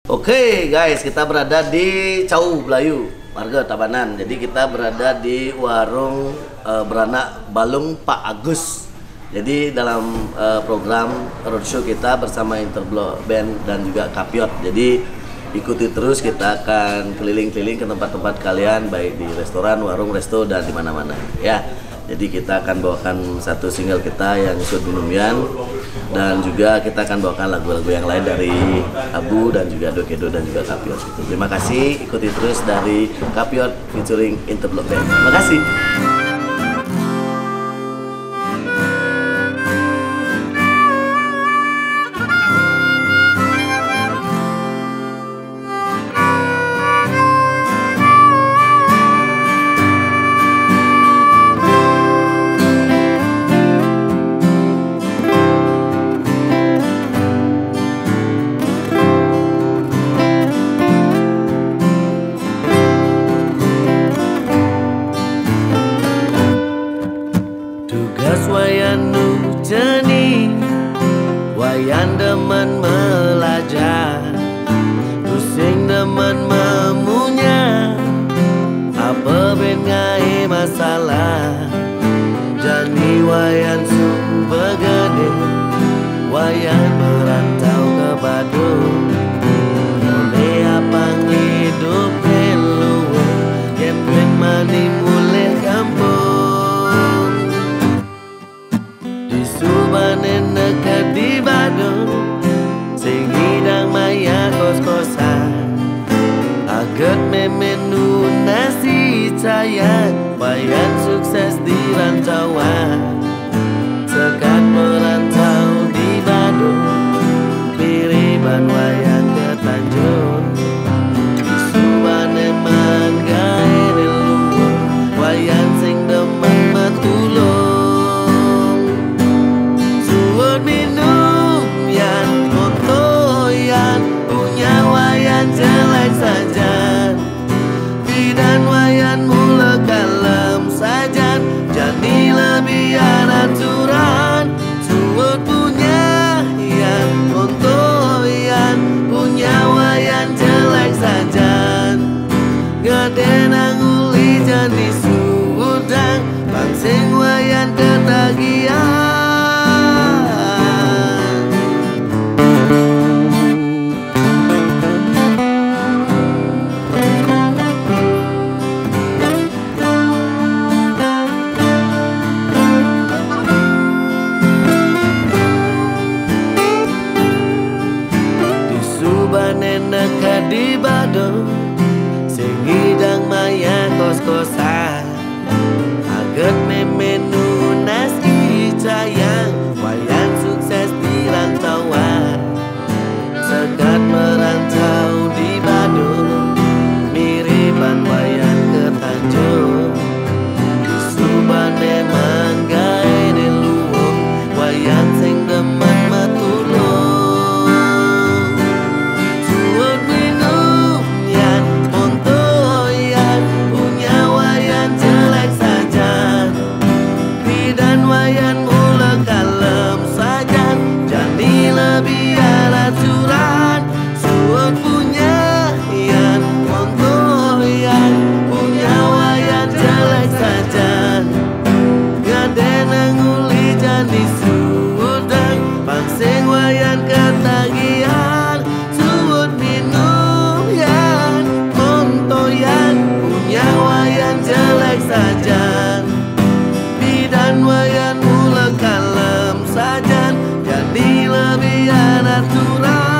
Oke guys, kita berada di Cau Belayu, Marga Tabanan. Jadi kita berada di warung beranak Balung Pak Agus. Jadi dalam program roadshow kita bersama Interblock Band dan juga Kapiot. Jadi ikuti terus, kita akan keliling-keliling ke tempat-tempat kalian, baik di restoran, warung, resto, dan di mana-mana ya. Jadi kita akan bawakan satu single kita yang Sud Minumian, dan juga kita akan bawakan lagu-lagu yang lain dari Abu dan juga Dokedo dan juga Kapiot gitu. Terima kasih, ikuti terus dari Kapiot featuring Interblock Band. Terima kasih. Wayan nujeni, wayan demen melajar, pusing demen memunya, apa ben ngai masalah. Jani wayan sumber gede, wayan merantau ke Badung, oleh apa hidup keluar, yang ben mani mulai kampung. Subanen dekat di Badung, sing hidang maya kos-kosan, aget memenu nasi sayang, wayan sukses di rantauan. Sekat merantau di Badung, piriban wayan ke Tanjung. Di Subanen manggai di luar, wayan sing demen metulung. Minum yan, foto yan, punya wayan jelek saja. Bidan wayan mula kalem saja, jadi lebih aturan. Suut punya yan, foto yan, punya wayan jelek saja. Gede nanguli jadi sudang, bangsing wayan ketagihan. Nenek di Badung, sing hidang maya kos-kosan, aget memenu nasi sayang, wayan sukses di rantauan. Sekat merantau di Badung, miriban wayan ke Tanjung. Di Subane manggai di luhur, wayan sing demen metulung. Wayan mula kalem saja, jadi lebih aturan. Suut punya yan, monto yan, punya wayan jelek saja. Gade nanguli jadi sudang, bangsing wayan ketagihan. Suut minum yan, monto yan, punya wayan jelek saja. Dan wayan mula kalem saja, jadi lebih aturan.